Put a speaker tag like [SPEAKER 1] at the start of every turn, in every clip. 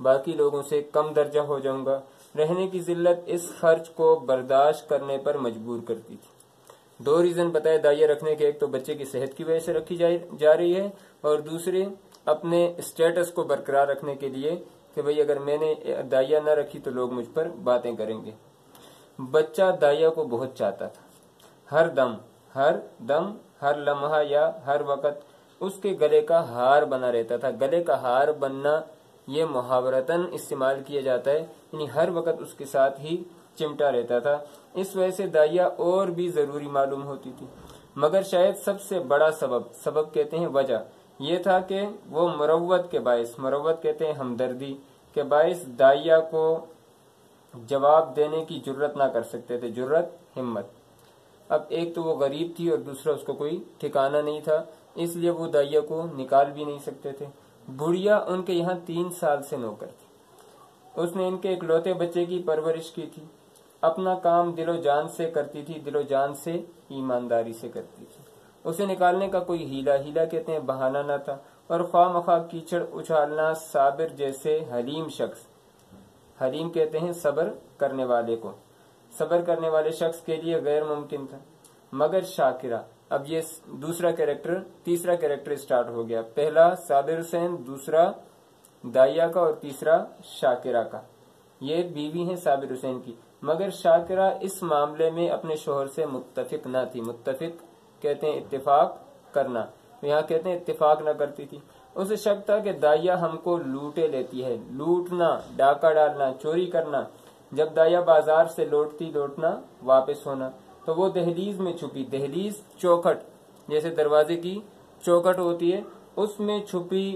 [SPEAKER 1] باقی لوگوں سے کم درجہ ہو جاؤں گا۔ رہنے کی ذلت اس خرچ کو برداشت کرنے پر مجبور کرتی تھی۔ 2 ریزن بتائے دائیا رکھنے کے، ایک تو بچے کی صحت کی وجہ سے رکھی جا رہی ہے، اور دوسرے اپنے اسٹیٹس کو برقرار رکھنے کے لیے کہ بھئی اگر میں نے دائیا نہ رکھی تو لوگ مجھ پر باتیں کریں گے۔ بچہ دائیا کو بہت چاہتا تھا، ہر دم ہر لمحہ یا ہر وقت اس کے گلے کا ہار بنا رہتا تھا۔ گلے کا ہار بننا یہ محاورتاً استعمال کیا جاتا ہے، یعنی ہر وقت اس کے ساتھ ہی چمٹا رہتا تھا۔ اس وجہ سے دائیا اور بھی ضروری معلوم ہوتی تھی، مگر شاید سب سے بڑا سبب کہتے ہیں وجہ یہ تھا کہ وہ مروت کہتے ہیں ہمدردی کے باعث دائیا کو جواب دینے کی جرت نہ کر سکتے تھے، ہمت۔ اب ایک تو وہ غریب تھی اور دوسرا اس کو کوئی ٹھکانہ نہیں تھا، اس لیے وہ دائیا کو نکال بھی نہیں سکتے تھے۔ بڑھیا ان کے یہاں 3 سال سے نوکر تھی، اس نے ان کے اکلوتے بچے کی پرورش کی تھی، اپنا کام دل و جان سے کرتی تھی، دل و جان سے ایمانداری سے کرتی تھی۔ اسے نکالنے کا کوئی ہیلا کہتے ہیں بہانہ نہ تھا، اور خواہ مخواہ کیچڑ اچھالنا صابر جیسے حلیم شخص، حلیم کہتے ہیں صبر کرنے والے کو، صبر کرنے والے شخص کے لیے غیر ممکن تھا۔ مگر شاکرہ، اب یہ تیسرا کریکٹر اسٹارٹ ہو گیا، پہلا صابر حسین، دوسرا دائیا کا، اور تیسرا شاکرہ کا۔ یہ بیوی ہیں صابر حسین کی، مگر شاکرہ اس معاملے میں اپنے شوہر سے متفق نہ تھی۔ متفق کہتے ہیں اتفاق کرنا، یہاں کہتے ہیں اتفاق نہ کرتی تھی۔ اسے شک تھا کہ دائیا ہم کو لوٹے لیتی ہے، لوٹنا، ڈاکہ ڈالنا، چوری کرنا۔ جب دائیا بازار سے لوٹنا واپس ہونا تو وہ دہلیز میں چھپی، دہلیز چوکھٹ جیسے دروازے کی چوکھٹ ہوتی ہے، اس میں چھپی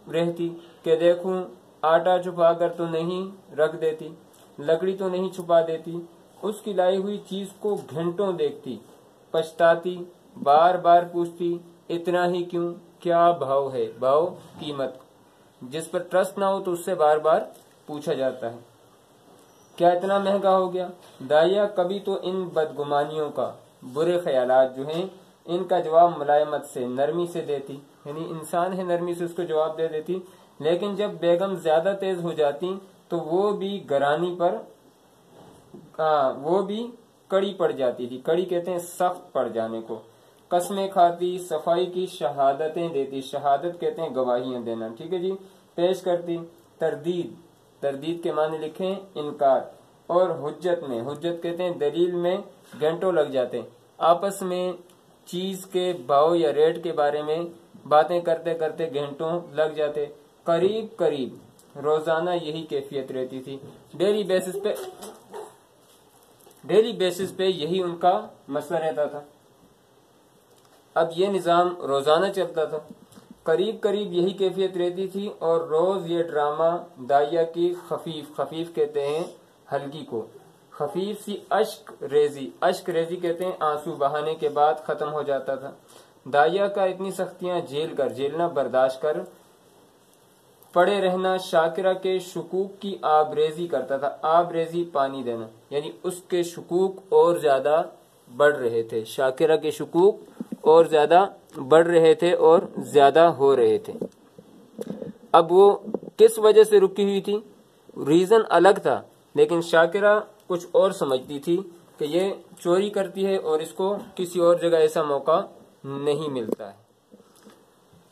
[SPEAKER 1] رہتی کہ دیکھوں آٹا چھپا کر تو نہیں رکھ دیتی، لکڑی تو نہیں چھپا دیتی۔ اس کی لائی ہوئی چیز کو گھنٹوں دیکھتی، پچھتاتی، بار بار پوچھتی اتنا ہی کیوں، کیا بھاؤ ہے، بھاؤ قیمت، جس پر ٹرسٹ نہ ہو تو اس سے بار بار پوچھا جاتا ہے کیا اتنا مہنگا ہو گیا۔ دائیا کبھی تو ان بدگمانیوں کا، برے خیالات جو ہیں ان کا جواب ملائمت سے، نرمی سے دیتی، یعنی انسان ہے نرمی سے اس کو جواب دے دیتی، لیکن جب بیگم زیادہ تیز ہو جاتی تو وہ بھی گرانی پر وہ بھی کڑی پڑ جاتی تھی۔ کڑی کہتے ہیں سخت پڑ جانے کو۔ قسمیں کھاتی، صفائی کی شہادتیں دیتی، شہادت کہتے ہیں گواہیاں دینا، ٹھیک ہے جی، پیش کرتی، تردید کے معنی لکھیں انکار، اور حجت کہتے ہیں دلیل میں گھنٹوں لگ جاتے، آپس میں چیز کے بھاؤ یا ریٹ کے بارے میں باتیں کرتے کرتے گھنٹوں لگ جاتے۔ قریب روزانہ یہی کیفیت رہتی تھی، ڈیلی بیسس پہ یہی ان کا مسئلہ رہتا تھا۔ اب یہ نظام روزانہ چلتا تھا، قریب یہی کیفیت رہتی تھی، اور روز یہ ڈرامہ دائیا کی خفیف کہتے ہیں ہلکی کو، خفیف سی اشک ریزی کہتے ہیں آنسو بہانے کے بعد ختم ہو جاتا تھا۔ دائیا کا اتنی سختیاں جھیلنا برداشت کر پڑے رہنا شاکرہ کے شکوک کی آبریزی کرتا تھا۔ آبریزی پانی دینا، یعنی اس کے شکوک اور زیادہ بڑھ رہے تھے، شاکرہ کے شکوک اور زیادہ بڑھ رہے تھے اور زیادہ ہو رہے تھے۔ اب وہ کس وجہ سے رکی ہوئی تھی، ریزن الگ تھا، لیکن شاکرہ کچھ اور سمجھتی تھی کہ یہ چوری کرتی ہے اور اس کو کسی اور جگہ ایسا موقع نہیں ملتا ہے۔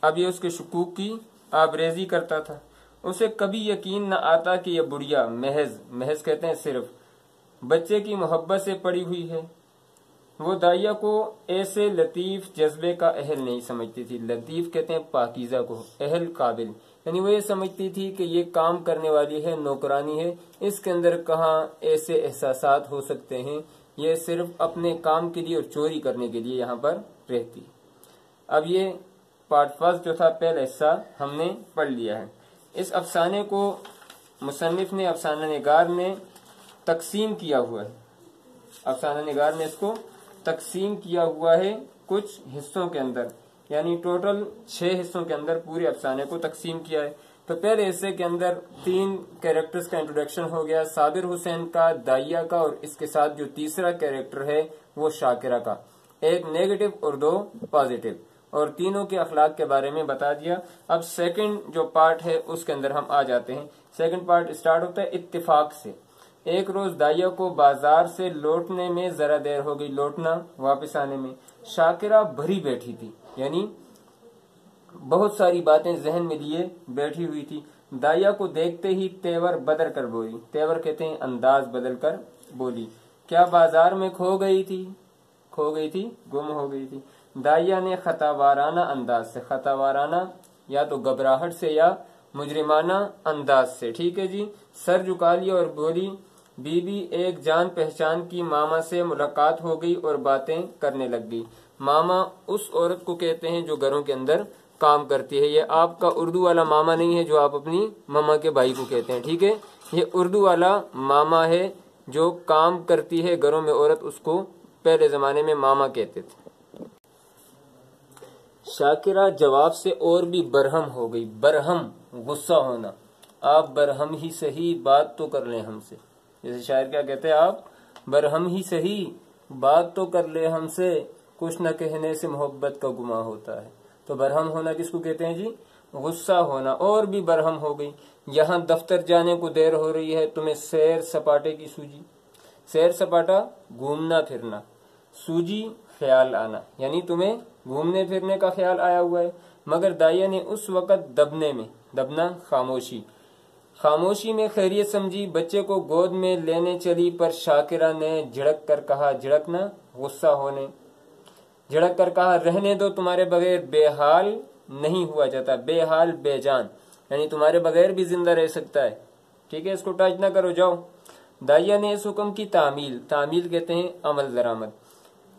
[SPEAKER 1] اب یہ اس کے شکوک کی آبریزی کرتا تھا۔ اسے کبھی یقین نہ آتا کہ یہ بڑھیا محض کہتے ہیں صرف بچے کی محبت سے پڑی ہوئی ہے۔ وہ دائیا کو ایسے لطیف جذبے کا اہل نہیں سمجھتی تھی، لطیف کہتے ہیں پاکیزہ کو، اہل قابل، یعنی وہ یہ سمجھتی تھی کہ یہ کام کرنے والی ہے، نوکرانی ہے، اس کے اندر کہاں ایسے احساسات ہو سکتے ہیں، یہ صرف اپنے کام کے لیے اور چوری کرنے کے لیے یہاں پر رہتی۔ اب یہ پارٹ فرسٹ جو تھا پہلا حصہ ہم نے پڑھ لیا ہے۔ اس افسانے کو مصنف نے، افسانہ نگار نے تقسیم کیا ہوا ہے، افسانہ نگار نے اس کو تقسیم کیا ہوا ہے کچھ حصوں کے اندر، یعنی ٹوٹل 6 حصوں کے اندر پورے افسانے کو تقسیم کیا ہے۔ تو پہلے حصے کے اندر 3 کیریکٹرز کا انٹروڈکشن ہو گیا، صابر حسین کا، دائیا کا، اور اس کے ساتھ جو تیسرا کیریکٹر ہے وہ شاکرہ کا، ایک نیگیٹو اور 2 پازیٹو۔ اور تینوں کے اخلاق کے بارے میں بتا دیا۔ اب سیکنڈ جو پارٹ ہے اس کے اندر ہم آ جاتے ہیں۔ سیکنڈ پارٹ اسٹارٹ ہوتا ہے اتفاق سے۔ ایک روز دائیا کو بازار سے لوٹنے میں ذرا دیر ہو گئی، لوٹنا واپس آنے میں۔ شاکرہ بھری بیٹھی تھی، یعنی بہت ساری باتیں ذہن میں لیے بیٹھی ہوئی تھی۔ دائیا کو دیکھتے ہی تیور بدل کر بولی، تیور کہتے ہیں انداز بدل کر بولی، کیا بازار میں کھو گئی تھی؟ گم ہو گئی تھی۔ دائیا نے خطاوارانہ انداز سے، خطاوارانہ یا تو گھبراہٹ سے یا مجرمانہ انداز سے، ٹھیک ہے جی، سر جھکا لیا اور بولی، بی بی ایک جان پہچان کی ماما سے ملاقات ہو گئی اور باتیں کرنے لگ گئی۔ ماما اس عورت کو کہتے ہیں جو گھروں کے اندر کام کرتی ہے۔ یہ آپ کا اردو والا ماما نہیں ہے جو آپ اپنی ماما کے بھائی کو کہتے ہیں، ٹھیک ہے، یہ اردو والا ماما ہے جو کام کرتی ہے گھروں میں عورت، اس کو پہلے زمانے میں ماما کہتے تھے۔ شاکرہ جواب سے اور بھی برہم ہو گئی، برہم غصہ ہونا، آپ برہم ہی صحیح بات تو کر لیں ہم سے، جیسے شاعر کیا کہتے ہیں، آپ برہم ہی صحیح بات تو کر لیں ہم سے، کچھ نہ کہنے سے محبت کا گماں ہوتا ہے۔ تو برہم ہونا کس کو کہتے ہیں جی؟ غصہ ہونا۔ اور بھی برہم ہو گئی، یہاں دفتر جانے کو دیر ہو رہی ہے، تمہیں سیر سپاٹے کی سوجی، سیر سپاٹا گھومنا پھرنا، سوجی خیال آنا، یعنی تمہیں گھومنے پھرنے کا خیال آیا ہوا ہے۔ مگر دائیا نے اس وقت دبنے میں، دبنا خاموشی میں خیریت سمجھی، بچے کو گود میں لینے چلی، پر شاکرہ نے جھڑک کر کہا، جھڑکنا غصہ ہونے، جھڑک کر کہا، رہنے دو، تمہارے بغیر بے حال نہیں ہوا جاتا، بے حال بے جان، یعنی تمہارے بغیر بھی زندہ رہ سکتا ہے، ٹھیک ہے، اس کو ٹچ نہ کرو، جاؤ۔ دائیا نے اس حکم کی تعمیل کہتے ہیں عمل درآمد،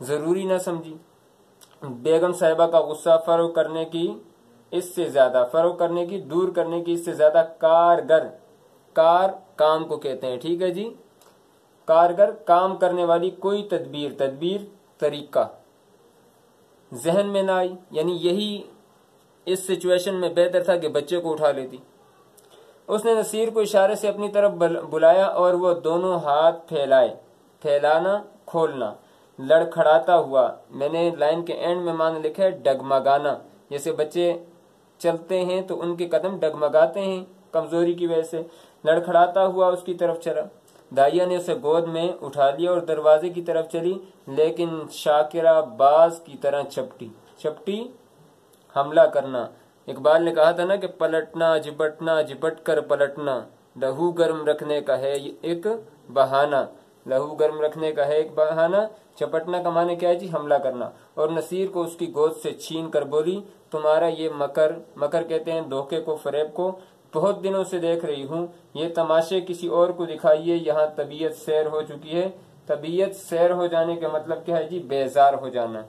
[SPEAKER 1] ضروری نہ سمجھی۔ بیگم صاحبہ کا غصہ فروغ کرنے کی، دور کرنے کی اس سے زیادہ کارگر، کار کام کو کہتے ہیں، ٹھیک ہے جی، کارگر کام کرنے والی کوئی تدبیر طریقہ ذہن میں نہ آئی، یعنی یہی اس سچویشن میں بہتر تھا کہ بچے کو اٹھا لیتی۔ اس نے نصیر کو اشارے سے اپنی طرف بلایا اور وہ دونوں ہاتھ پھیلائے، پھیلانا کھولنا، لڑکھڑاتا ہوا، میں نے لائن کے اینڈ میں معنی لکھا ہے ڈگمگانا، جیسے بچے چلتے ہیں تو ان کے قدم ڈگمگاتے ہیں کمزوری کی وجہ سے، لڑکھڑاتا ہوا اس کی طرف چلا۔ دائیا نے اسے گود میں اٹھا لیا اور دروازے کی طرف چلی، لیکن شاکرہ باز کی طرح چپٹی حملہ کرنا۔ اقبال نے کہا تھا نا کہ پلٹنا جھپٹ کر پلٹنا، لہو گرم رکھنے کا ہے ایک بہانہ، لہو گرم رکھنے کا ہے ایک بہانہ، چپٹنا کا معنی کیا ہے جی؟ حملہ کرنا۔ اور نصیر کو اس کی گود سے چھین کر بولی، تمہارا یہ مکر کہتے ہیں دھوکے کو، فریب کو، بہت دنوں سے دیکھ رہی ہوں، یہ تماشے کسی اور کو دکھائیے، یہاں طبیعت سیر ہو چکی ہے۔ طبیعت سیر ہو جانے کا مطلب کیا ہے جی؟ بیزار ہو جانا،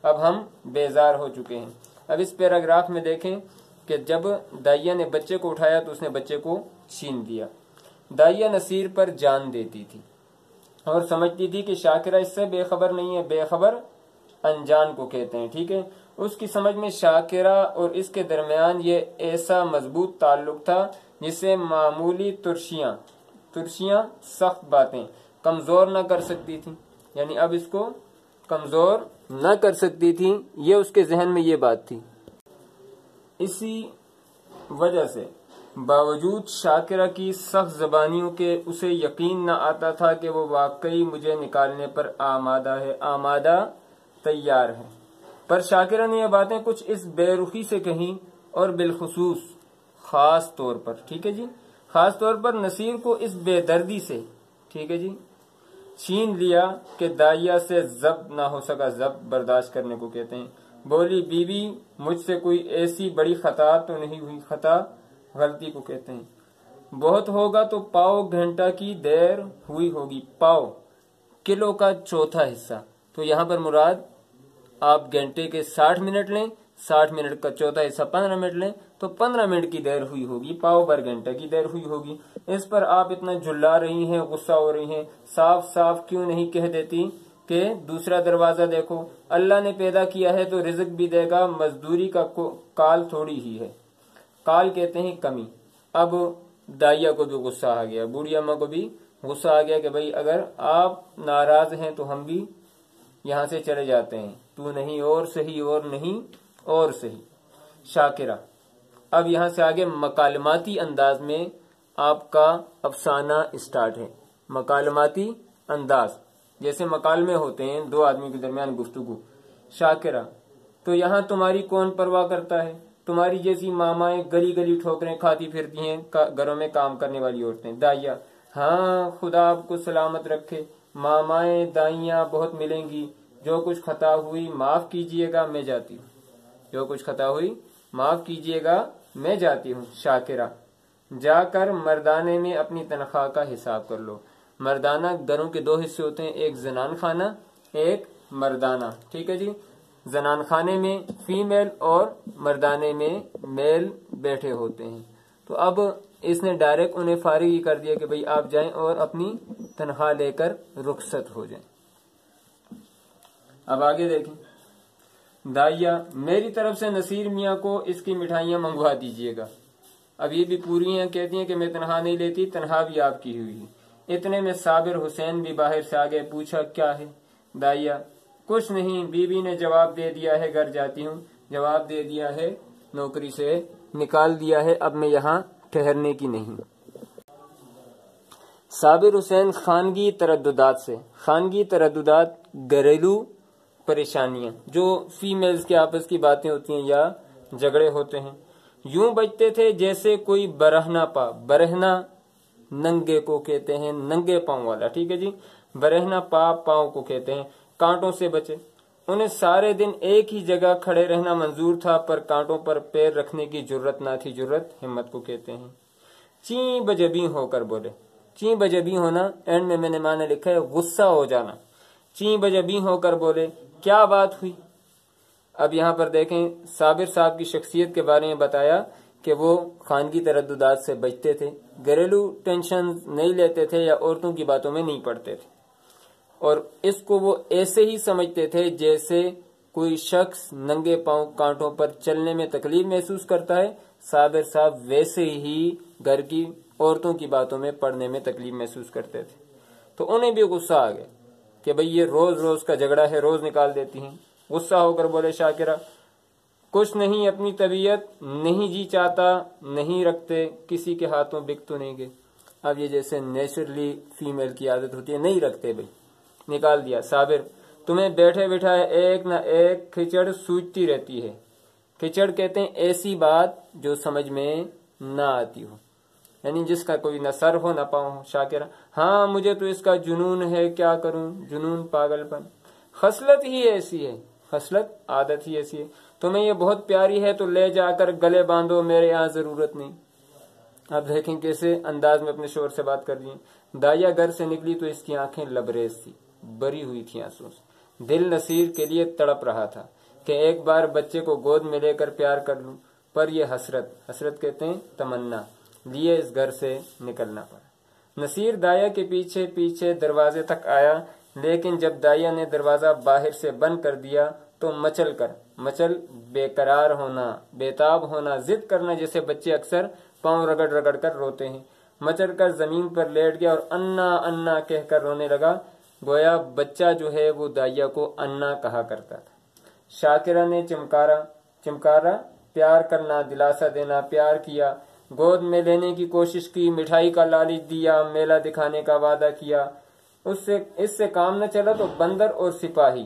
[SPEAKER 1] اب ہم بیزار ہو چکے ہیں۔ اب اس پیراگراف میں دیکھیں کہ جب دائیا نے بچے کو اٹھایا تو اس نے بچے کو چھین دیا۔ دائیا نصیر پر جان دیتی تھی اور سمجھتی تھی کہ شاکرہ اس سے بے خبر نہیں ہے، بے خبر انجان کو کہتے ہیں، ٹھیک ہے۔ اس کی سمجھ میں شاکرہ اور اس کے درمیان یہ ایسا مضبوط تعلق تھا جسے معمولی ترشیاں سخت باتیں کمزور نہ کر سکتی تھی، یعنی اب اس کو کمزور نہ کر سکتی تھی، یہ اس کے ذہن میں یہ بات تھی۔ اسی وجہ سے باوجود شاکرہ کی سخت زبانیوں کے اسے یقین نہ آتا تھا کہ وہ واقعی مجھے نکالنے پر آمادہ تیار ہے۔ پر شاکرہ نے یہ باتیں کچھ اس بے رخی سے کہیں، اور بالخصوص خاص طور پر، ٹھیک ہے جی، خاص طور پر نصیر کو اس بے دردی سے، ٹھیک ہے جی، چھین لیا کہ دائیا سے ضبط نہ ہو سکا، ضبط برداشت کرنے کو کہتے ہیں۔ بولی، بی بی مجھ سے کوئی ایسی بڑی خطا تو نہیں ہوئی، خطا غلطی کو کہتے ہیں۔ بہت ہوگا تو پاؤ گھنٹہ کی دیر ہوئی ہوگی، پاؤ کلو کا چوتھا حصہ، تو یہاں پر مراد آپ گھنٹے کے 60 منٹ لیں، 60 منٹ کا چوتھا حصہ 15 منٹ لیں تو 15 منٹ کی دیر ہوئی ہوگی، پاؤ بھر گھنٹہ کی دیر ہوئی ہوگی۔ اس پر آپ اتنا جھلا رہی ہیں، غصہ ہو رہی ہیں، صاف صاف کیوں نہیں کہہ دیتی کہ دوسرا دروازہ دیکھو، اللہ نے پیدا کیا ہے تو رزق بھی دے گا، مزدوری کا کال تھوڑی ہی ہے، کال کہتے ہیں کمی۔ اب دائیا کو بھی غصہ آ گیا، بوڑھی اماں کو بھی غصہ آ گیا کہ بھئی اگر آپ ناراض ہیں تو ہم بھی یہاں سے چلے جاتے ہیں، تو نہیں اور صحیح اور نہیں اور صحیح شاکرہ۔ اب یہاں سے آگے مکالماتی انداز میں آپ کا افسانہ اسٹارٹ ہے۔ مکالماتی انداز، جیسے مکالمے ہوتے ہیں دو آدمی کے درمیان گفتگو۔ شاکرہ، تو یہاں تمہاری کون پرواہ کرتا ہے؟ تمہاری جیسی مامائیں گلی گلی ٹھوکریں کھاتی پھرتی ہیں، گھروں میں کام کرنے والی عورتیں۔ دائیا، ہاں خدا آپ کو سلامت رکھے، مامائیں دائیاں بہت ملیں گی، جو کچھ خطا ہوئی معاف کیجئے گا، میں جاتی ہوں۔ جو کچھ خطا ہوئی معاف کیجئے گا، میں جاتی ہوں۔ شاکرہ، جا کر مردانے میں اپنی تنخواہ کا حساب کر لو۔ مردانہ گھروں کے دو حصے ہوتے ہیں، ایک زنان خانہ، ایک مردانہ، ٹھیک ہے جی۔ زنان خانے میں فیمیل اور مردانے میں میل بیٹھے ہوتے ہیں۔ تو اب اس نے ڈائریکٹ انہیں فارغ ہی کر دیا کہ بھئی آپ جائیں اور اپنی تنخواہ لے کر رخصت ہو جائیں۔ اب آگے دیکھیں، دائیا، میری طرف سے نصیر میاں کو اس کی مٹھائیاں منگوا دیجئے گا۔ اب یہ بھی پوری ہیں، کہتی ہیں کہ میں تنخواہ نہیں لیتی، تنخواہ بھی آپ کی ہوئی ہے۔ اتنے میں صابر حسین بھی باہر سے آگے، پوچھا کیا ہے؟ دائیا، کچھ نہیں، بیوی نے جواب دے دیا ہے، گھر جاتی ہوں۔ جواب دے دیا ہے، نوکری سے نکال دیا ہے، اب میں یہاں ٹھہرنے کی نہیں۔ صابر حسین خانگی ترددات سے، خانگی ترددات گھریلو پریشانیاں جو فیمیلز کے آپس کی باتیں ہوتی ہیں یا جھگڑے ہوتے ہیں، یوں بجتے تھے جیسے کوئی برہنہ پا، برہنہ ننگے کو کہتے ہیں، ننگے پاؤں والا، ٹھیک ہے جی، برہنہ پا پاؤں کو کہتے ہیں، کانٹوں سے بچے۔ انہیں سارے دن ایک ہی جگہ کھڑے رہنا منظور تھا، پر کانٹوں پر پیر رکھنے کی جرت نہ تھی، جرت ہمت کو کہتے ہیں۔ چیں بجبیں ہو کر بولے، چیں بجبیں ہونا، اینڈ میں نے معنی لکھا ہے غصہ ہو جانا۔ چیں بجبیں ہو کر بولے، کیا بات ہوئی؟ اب یہاں پر دیکھیں، صابر صاحب کی شخصیت کے بارے میں بتایا کہ وہ خانگی ترددات سے بچتے تھے، گھریلو ٹینشن نہیں لیتے تھے یا عورتوں کی باتوں میں نہیں پڑتے تھے، اور اس کو وہ ایسے ہی سمجھتے تھے جیسے کوئی شخص ننگے پاؤں کانٹوں پر چلنے میں تکلیف محسوس کرتا ہے، صابر صاحب ویسے ہی گھر کی عورتوں کی باتوں میں پڑنے میں تکلیف محسوس کرتے تھے۔ تو انہیں بھی غصہ آ گیا کہ بھئی یہ روز روز کا جھگڑا ہے، روز نکال دیتی ہیں۔ غصہ ہو کر بولے شاکرہ، کچھ نہیں، اپنی طبیعت نہیں جی چاہتا، نہیں رکھتے، کسی کے ہاتھوں بک تو نہیں گئے۔ اب یہ جیسے نیچرلی فیمیل کی عادت ہوتی ہے، نہیں رکھتے بھئی، نکال دیا۔ صابر، تمہیں بیٹھے بٹھائے ایک نہ ایک کھچڑ سوچتی رہتی ہے۔ کھچڑ کہتے ہیں ایسی بات جو سمجھ میں نہ آتی ہو، یعنی جس کا کوئی نہ سر ہو نہ پاؤں ہو۔ شاکرہ، ہاں مجھے تو اس کا جنون ہے، کیا کروں، جنون پاگل پن، خصلت ہی ایسی ہے، خصلت عادت ہی ایسی ہے۔ تمہیں یہ بہت پیاری ہے تو لے جا کر گلے باندھو، میرے یہاں ضرورت نہیں۔ اب دیکھیں کیسے انداز میں اپنے شوہر سے بات کر رہی ہیں۔ دائیا گھر سے نکلی تو اس کی آنکھیں لبریز تھی، بری ہوئی تھی آنسوں سے۔ دل نصیر کے لیے تڑپ رہا تھا کہ ایک بار بچے کو گود میں لے کر پیار کر لوں، پر یہ حسرت کہتے ہیں تمنا لیے اس گھر سے نکلنا پڑا۔ نصیر دائیا کے پیچھے پیچھے دروازے تک آیا، لیکن جب دائیا نے دروازہ باہر سے بند کر دیا تو مچل بے قرار ہونا، بےتاب ہونا، ضد کرنا، جیسے بچے اکثر پاؤں رگڑ رگڑ کر روتے ہیں، مچل کر زمین پر لیٹ گیا اور انا انا کہہ کر رونے لگا، گویا بچہ جو ہے وہ دائیا کو انا کہا کرتا تھا۔ شاکرہ نے چمکارا، پیار کرنا، دلاسا دینا، پیار کیا، گود میں لینے کی کوشش کی، مٹھائی کا لالچ دیا، میلہ دکھانے کا وعدہ کیا۔ اس سے کام نہ چلا تو بندر اور سپاہی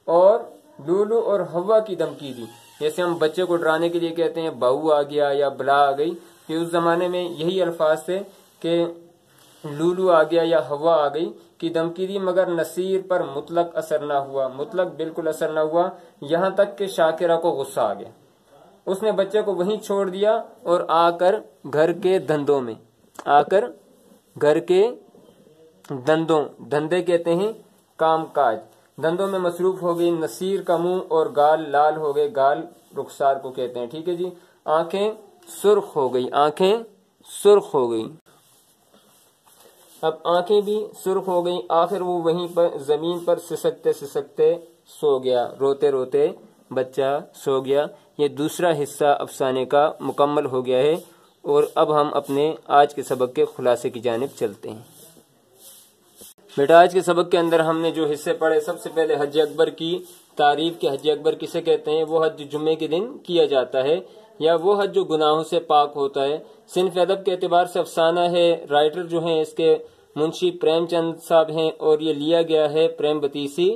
[SPEAKER 1] اور لولو اور ہوا کی دھمکی دی، جیسے ہم بچے کو ڈرانے کے لیے کہتے ہیں بہو آ گیا یا بلا آ گئی، کہ اس زمانے میں یہی الفاظ تھے کہ لولو آ گیا یا ہوا آ گئی کی دھمکی دی، مگر نصیر پر مطلق اثر نہ ہوا، مطلق بالکل اثر نہ ہوا، یہاں تک کہ شاکرہ کو غصہ آ گیا۔ اس نے بچے کو وہیں چھوڑ دیا اور آ کر گھر کے دھندے کہتے ہیں کام کاج، دندوں میں مصروف ہو گئی۔ نصیر کا منہ اور گال لال ہو گئے، گال رخسار کو کہتے ہیں، ٹھیک ہے جی۔ آنکھیں سرخ ہو گئی، اب آنکھیں بھی سرخ ہو گئی۔ آخر وہ وہیں پر زمین پر سسکتے سو گیا، روتے روتے بچہ سو گیا۔ یہ دوسرا حصہ افسانے کا مکمل ہو گیا ہے، اور اب ہم اپنے آج کے سبق کے خلاصے کی جانب چلتے ہیں۔ بیٹا آج کے سبق کے اندر ہم نے جو حصے پڑھے، سب سے پہلے حج اکبر کی تعریف کے حج اکبر کسے کہتے ہیں؟ وہ حج جمعے کے دن کیا جاتا ہے، یا وہ حج جو گناہوں سے پاک ہوتا ہے۔ صنف ادب کے اعتبار سے افسانہ ہے، رائٹر جو ہیں اس کے منشی پریم چند صاحب ہیں، اور یہ لیا گیا ہے پریم بتیسی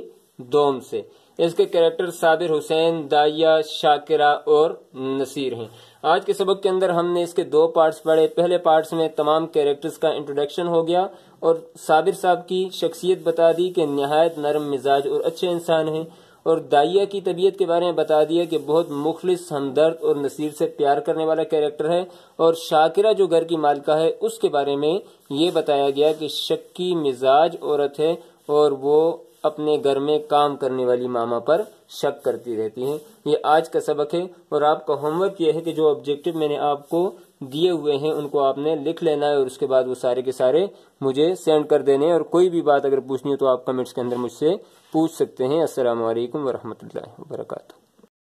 [SPEAKER 1] دوم سے۔ اس کے کریکٹر صابر حسین، دائیا، شاکرہ اور نصیر ہیں۔ آج کے سبق کے اندر ہم نے اس کے 2 پارٹس پڑھے۔ پہلے پارٹس میں تمام کریکٹرز کا انٹروڈکشن ہو گیا اور صابر صاحب کی شخصیت بتا دی کہ نہایت نرم مزاج اور اچھے انسان ہیں، اور دائیا کی طبیعت کے بارے میں بتا دیا کہ بہت مخلص، ہمدرد اور نصیر سے پیار کرنے والا کریکٹر ہے، اور شاکرہ جو گھر کی مالکہ ہے اس کے بارے میں یہ بتایا گیا کہ شکی مزاج عورت ہے اور وہ اپنے گھر میں کام کرنے والی ماما پر شک کرتی رہتی ہیں۔ یہ آج کا سبق ہے، اور آپ کا ہوم ورک یہ ہے کہ جو آبجیکٹو میں نے آپ کو دیے ہوئے ہیں ان کو آپ نے لکھ لینا ہے، اور اس کے بعد وہ سارے کے سارے مجھے سینڈ کر دینے ہیں، اور کوئی بھی بات اگر پوچھنی ہو تو آپ کمنٹس کے اندر مجھ سے پوچھ سکتے ہیں۔ السلام علیکم ورحمۃ اللہ وبرکاتہ۔